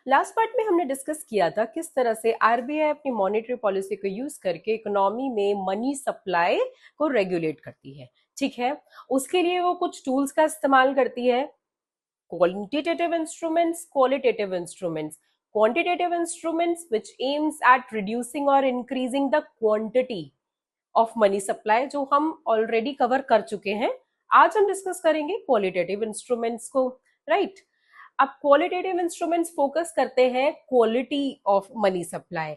Last part में हमने discuss किया था किस तरह से आरबीआई अपनी मॉनेटरी पॉलिसी को यूज करके इकोनॉमी में मनी सप्लाई को रेगुलेट करती है। ठीक है, उसके लिए वो कुछ टूल्स का इस्तेमाल करती है, quantitative instruments, qualitative instruments. Quantitative instruments which aims at reducing or increasing the quantity of money supply, जो हम ऑलरेडी कवर कर चुके हैं। आज हम डिस्कस करेंगे क्वालिटेटिव इंस्ट्रूमेंट्स को, राइट। अब क्वालिटेटिव इंस्ट्रूमेंट्स फोकस करते हैं क्वालिटी ऑफ मनी सप्लाई।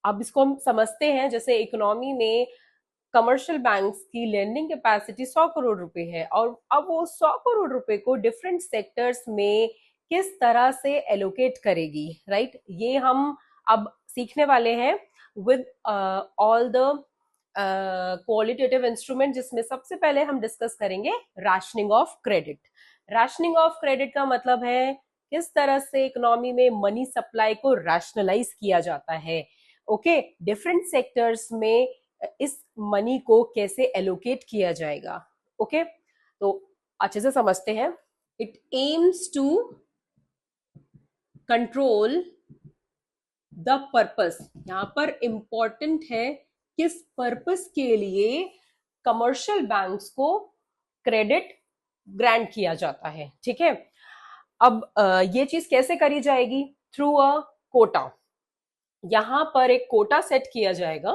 अब इसको हम समझते हैं, जैसे इकोनॉमी में कमर्शियल बैंक्स की लेंडिंग कैपेसिटी 100 करोड़ रुपए है, और अब वो 100 करोड़ रुपए को डिफरेंट सेक्टर्स में किस तरह से एलोकेट करेगी, राइट। ये हम अब सीखने वाले हैं with all the qualitative instrument, जिसमें सबसे पहले हम डिस्कस करेंगे rationing of credit. Rationing of credit का मतलब है किस तरह से इकोनॉमी में मनी सप्लाई को रैशनलाइज किया जाता है। ओके, डिफरेंट सेक्टर्स में इस मनी को कैसे एलोकेट किया जाएगा। ओके, तो अच्छे से समझते हैं। It aims to control the purpose. यहां पर इंपॉर्टेंट है किस पर्पस के लिए कमर्शियल बैंक्स को क्रेडिट ग्रांट किया जाता है। ठीक है, अब ये चीज कैसे करी जाएगी? Through a quota. यहां पर एक कोटा सेट किया जाएगा,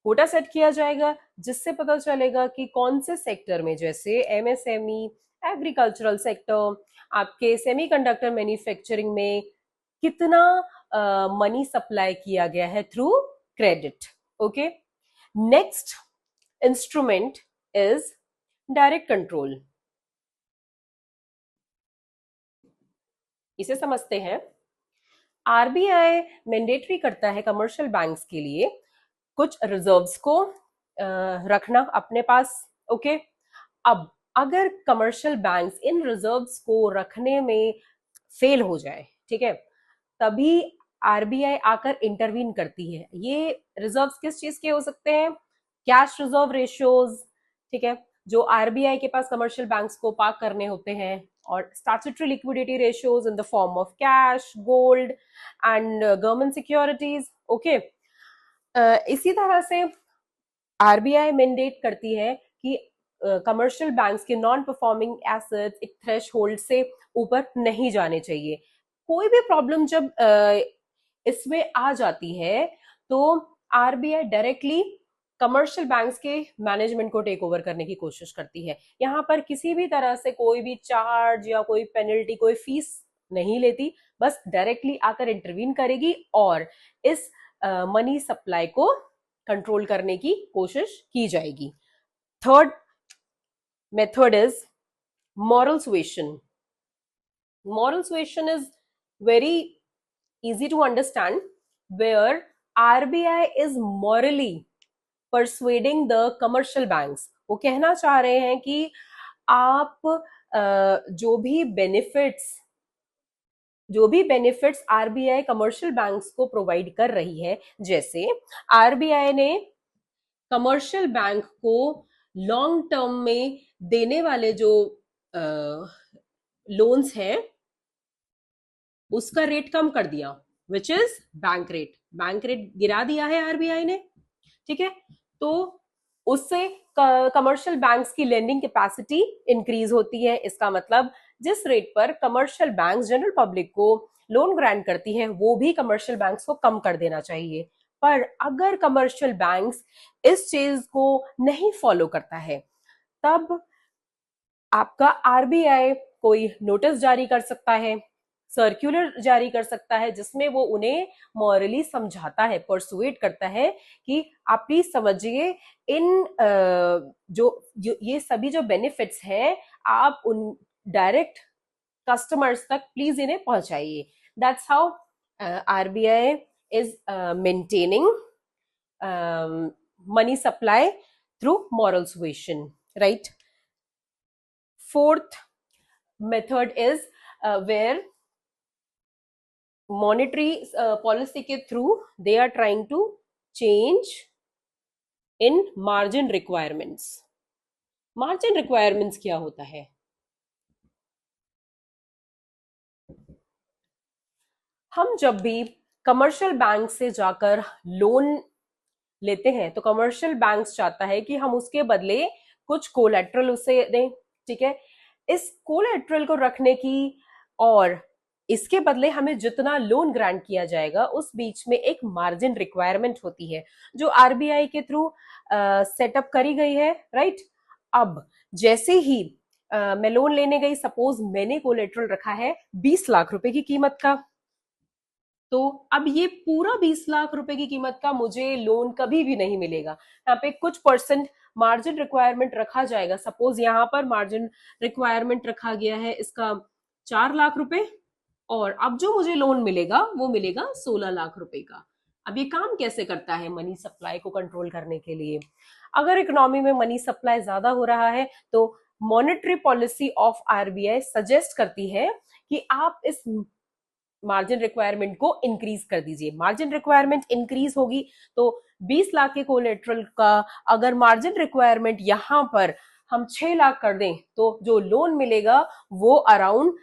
कोटा सेट किया जाएगा जिससे पता चलेगा कि कौन से सेक्टर में, जैसे एमएसएमई, एग्रीकल्चरल सेक्टर, आपके सेमीकंडक्टर मैन्युफैक्चरिंग में कितना मनी सप्लाई किया गया है through credit. Okay, next instrument is direct control. इसे समझते हैं। आरबीआई मैंडेटरी करता है कमर्शियल बैंक्स के लिए कुछ रिजर्व्स को रखना अपने पास। ओके, अब अगर कमर्शियल बैंक्स इन रिजर्व्स को रखने में फेल हो जाए, ठीक है, तभी आरबीआई आकर इंटरवीन करती है। ये रिजर्व्स किस चीज के हो सकते हैं? कैश रिजर्व रेशियोज, ठीक है, जो आरबीआई के पास कमर्शियल बैंक्स को पार्क करने होते हैं, और statutory liquidity ratios in the form of cash, gold and government securities. Okay, इसी तरह से आरबीआई मैंडेट करती है कि कमर्शियल बैंक्स के नॉन परफॉर्मिंग एसेट्स एक थ्रेश होल्ड से ऊपर नहीं जाने चाहिए। कोई भी प्रॉब्लम जब इसमें आ जाती है तो आरबीआई डायरेक्टली कमर्शियल बैंक्स के मैनेजमेंट को टेक ओवर करने की कोशिश करती है। यहाँ पर किसी भी तरह से कोई भी चार्ज या कोई पेनल्टी, कोई फीस नहीं लेती, बस डायरेक्टली आकर इंटरवीन करेगी और इस मनी सप्लाई को कंट्रोल करने की कोशिश की जाएगी। Third method is moral suasion. Moral suasion is very easy to understand, where RBI is morally persuading the commercial banks. वो कहना चाह रहे हैं कि आप जो भी बेनिफिट्स आरबीआई कमर्शियल बैंक्स को प्रोवाइड कर रही है, जैसे आरबीआई ने कमर्शियल बैंक को लॉन्ग टर्म में देने वाले जो लोन्स हैं उसका रेट कम कर दिया, which is bank rate. Bank rate गिरा दिया है आरबीआई ने, ठीक है, तो उससे कमर्शियल बैंक्स की लेंडिंग कैपेसिटी इंक्रीज होती है। इसका मतलब जिस रेट पर कमर्शियल बैंक्स जनरल पब्लिक को लोन ग्रांट करती है वो भी कमर्शियल बैंक्स को कम कर देना चाहिए। पर अगर कमर्शियल बैंक्स इस चीज को नहीं फॉलो करता है, तब आपका आरबीआई कोई नोटिस जारी कर सकता है, सर्क्यूलर जारी कर सकता है, जिसमें वो उन्हें मॉरली समझाता है, परसुएट करता है कि आप प्लीज समझिए इन ये सभी जो बेनिफिट्स हैं आप उन डायरेक्ट कस्टमर्स तक प्लीज इन्हें पहुंचाइए। That's how RBI is maintaining money supply through moral suasion, right? Fourth method is where monetary policy के through they are trying to change in margin requirements. margin requirements क्या होता है? हम जब भी कमर्शियल बैंक से जाकर लोन लेते हैं तो कमर्शियल बैंक्स चाहता है कि हम उसके बदले कुछ कोलेट्रल उसे दें, ठीक है। इस कोलेट्रल को रखने की और इसके बदले हमें जितना लोन ग्रांट किया जाएगा उस बीच में एक मार्जिन रिक्वायरमेंट होती है जो आरबीआई के थ्रू सेटअप करी गई है, राइट। अब जैसे ही मैं लोन लेने गई, सपोज मैंने कोलेट्रल रखा है 20 लाख रुपए की कीमत का, तो अब ये पूरा 20 लाख रुपए की कीमत का मुझे लोन कभी भी नहीं मिलेगा। यहाँ पे कुछ परसेंट मार्जिन रिक्वायरमेंट रखा जाएगा। सपोज यहाँ पर मार्जिन रिक्वायरमेंट रखा गया है इसका 4 लाख रुपए, और अब जो मुझे लोन मिलेगा वो मिलेगा 16 लाख रुपए का। अब ये काम कैसे करता है मनी सप्लाई को कंट्रोल करने के लिए? अगर इकोनॉमी में मनी सप्लाई ज्यादा हो रहा है तो monetary policy of RBI suggest करती है कि आप इस मार्जिन रिक्वायरमेंट को इंक्रीज कर दीजिए। मार्जिन रिक्वायरमेंट इंक्रीज होगी तो 20 लाख के कोलेट्रल का अगर मार्जिन रिक्वायरमेंट यहां पर हम 6 लाख कर दें तो जो लोन मिलेगा वो अराउंड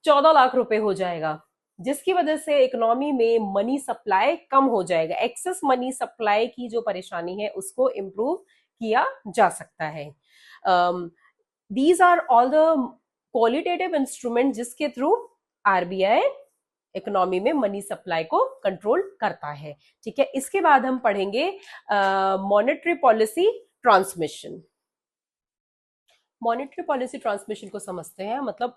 14 लाख रुपए हो जाएगा, जिसकी वजह से इकोनॉमी में मनी सप्लाई कम हो जाएगा। एक्सेस मनी सप्लाई की जो परेशानी है उसको इम्प्रूव किया जा सकता है। These are all the qualitative instrument जिसके थ्रू आरबीआई इकोनॉमी में मनी सप्लाई को कंट्रोल करता है, ठीक है। इसके बाद हम पढ़ेंगे monetary policy transmission. Monetary policy transmission को समझते हैं। मतलब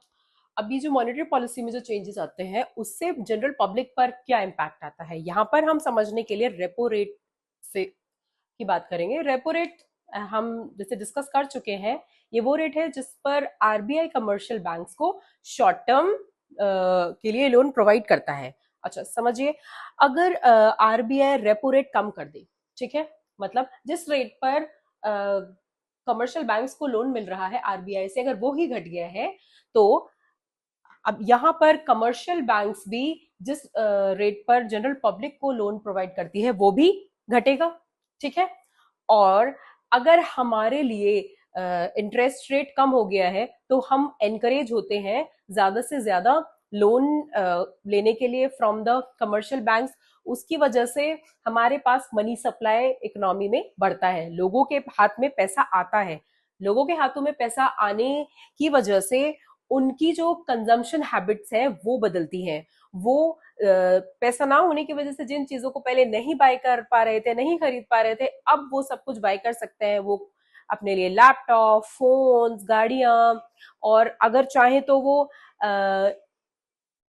अभी जो मॉनेटरी पॉलिसी में जो चेंजेस आते हैं उससे जनरल पब्लिक पर क्या इम्पैक्ट आता है, यहाँ पर हम समझने के लिए रेपो रेट से की बात करेंगे। रेपो रेट हम जैसे डिस्कस कर चुके हैं, ये वो रेट है जिस पर आरबीआई कमर्शियल बैंक्स को शॉर्ट टर्म के लिए लोन प्रोवाइड करता है। अच्छा समझिए, अगर आरबीआई रेपो रेट कम कर दे, ठीक है, मतलब जिस रेट पर कमर्शियल बैंक्स को लोन मिल रहा है आरबीआई से अगर वो ही घट गया है तो अब यहाँ पर कमर्शियल बैंक्स भी जिस रेट पर जनरल पब्लिक को लोन प्रोवाइड करती है वो भी घटेगा, ठीक है। और अगर हमारे लिए इंटरेस्ट रेट कम हो गया है तो हम एनकरेज होते हैं ज्यादा से ज्यादा लोन लेने के लिए फ्रॉम द कमर्शियल बैंक्स। उसकी वजह से हमारे पास मनी सप्लाई इकोनॉमी में बढ़ता है, लोगों के हाथ में पैसा आता है। लोगों के हाथों में पैसा आने की वजह से उनकी जो कंजम्पशन हैबिट्स है वो बदलती हैं। वो पैसा ना होने की वजह से जिन चीजों को पहले नहीं बाय कर पा रहे थे, नहीं खरीद पा रहे थे, अब वो सब कुछ बाय कर सकते हैं। वो अपने लिए लैपटॉप, फोन्स, गाड़ियां, और अगर चाहे तो वो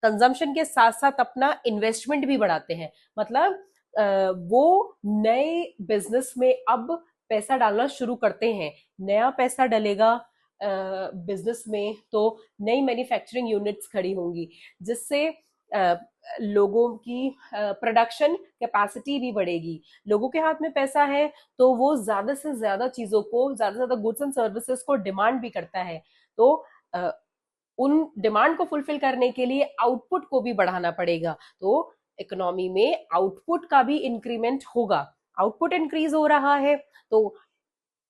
कंजम्पशन के साथ साथ अपना इन्वेस्टमेंट भी बढ़ाते हैं। मतलब वो नए बिजनेस में अब पैसा डालना शुरू करते हैं। नया पैसा डलेगा बिजनेस में तो नई मैन्युफैक्चरिंग यूनिट्स खड़ी होंगी जिससे लोगों की प्रोडक्शन कैपेसिटी भी बढ़ेगी। लोगों के हाथ में पैसा है तो वो ज्यादा से ज्यादा चीजों को, ज्यादा से ज्यादा गुड्स एंड सर्विसेज को डिमांड भी करता है। तो उन डिमांड को फुलफिल करने के लिए आउटपुट को भी बढ़ाना पड़ेगा। तो इकोनॉमी में आउटपुट का भी इंक्रीमेंट होगा। आउटपुट इंक्रीज हो रहा है तो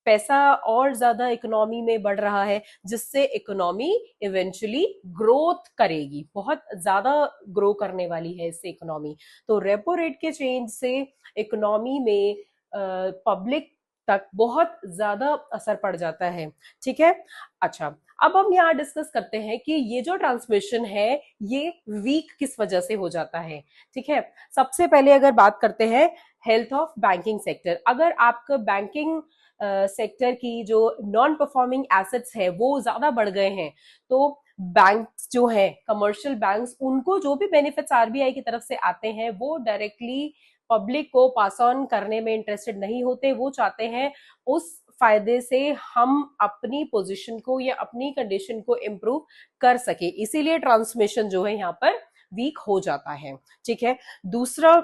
पैसा और ज्यादा इकोनॉमी में बढ़ रहा है जिससे इकोनॉमी इवेंचुअली ग्रोथ करेगी, बहुत ज्यादा ग्रो करने वाली है इससे इकोनॉमी। तो रेपो रेट के चेंज से इकोनॉमी में पब्लिक तक बहुत ज्यादा असर पड़ जाता है, ठीक है। अच्छा, अब हम यहाँ डिस्कस करते हैं कि ये जो ट्रांसमिशन है ये वीक किस वजह से हो जाता है, ठीक है। सबसे पहले अगर बात करते हैं हेल्थ ऑफ बैंकिंग सेक्टर। अगर आपका बैंकिंग सेक्टर की जो नॉन परफॉर्मिंग एसेट्स है वो ज्यादा बढ़ गए हैं तो बैंक्स जो है, कमर्शियल बैंक्स, उनको जो भी बेनिफिट्स आरबीआई की तरफ से आते हैं वो डायरेक्टली पब्लिक को पास ऑन करने में इंटरेस्टेड नहीं होते। वो चाहते हैं उस फायदे से हम अपनी पोजीशन को या अपनी कंडीशन को इम्प्रूव कर सके, इसीलिए ट्रांसमिशन जो है यहाँ पर वीक हो जाता है, ठीक है। दूसरा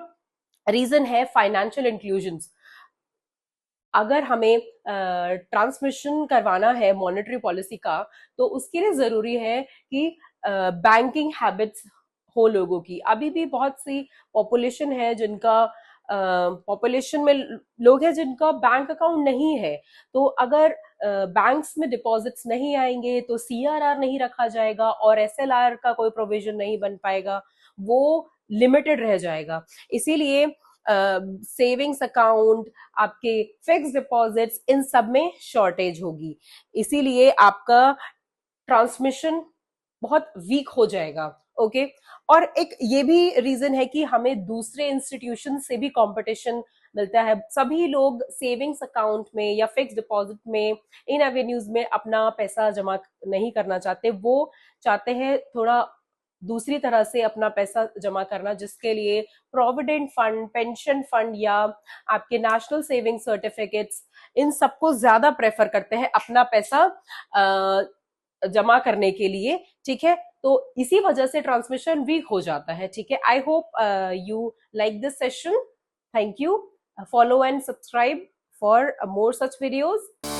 रीजन है फाइनेंशियल इंक्लूजन। अगर हमें ट्रांसमिशन करवाना है मॉनेटरी पॉलिसी का तो उसके लिए जरूरी है कि बैंकिंग हैबिट्स हो लोगों की। अभी भी बहुत सी पॉपुलेशन है जिनका पॉपुलेशन में लोग हैं जिनका बैंक अकाउंट नहीं है। तो अगर बैंक्स में डिपॉजिट्स नहीं आएंगे तो सीआरआर नहीं रखा जाएगा और एसएलआर का कोई प्रोविजन नहीं बन पाएगा। वो लिमिटेड रह जाएगा। इसीलिए सेविंग्स अकाउंट, आपके फिक्स डिपॉजिट्स, इन सब में शॉर्टेज होगी। इसीलिए आपका ट्रांसमिशन बहुत वीक हो जाएगा। ओके, और एक ये भी रीजन है कि हमें दूसरे इंस्टीट्यूशन से भी कंपटीशन मिलता है। सभी लोग सेविंग्स अकाउंट में या फिक्स डिपॉजिट में, इन एवेन्यूज में अपना पैसा जमा नहीं करना चाहते। वो चाहते हैं थोड़ा दूसरी तरह से अपना पैसा जमा करना, जिसके लिए प्रोविडेंट फंड, पेंशन फंड या आपके नेशनल सेविंग सर्टिफिकेट्स, इन सबको ज्यादा प्रेफर करते हैं अपना पैसा जमा करने के लिए। ठीक है, तो इसी वजह से ट्रांसमिशन वीक हो जाता है। ठीक है, I hope you like this session. Thank you. Follow and subscribe for more such videos.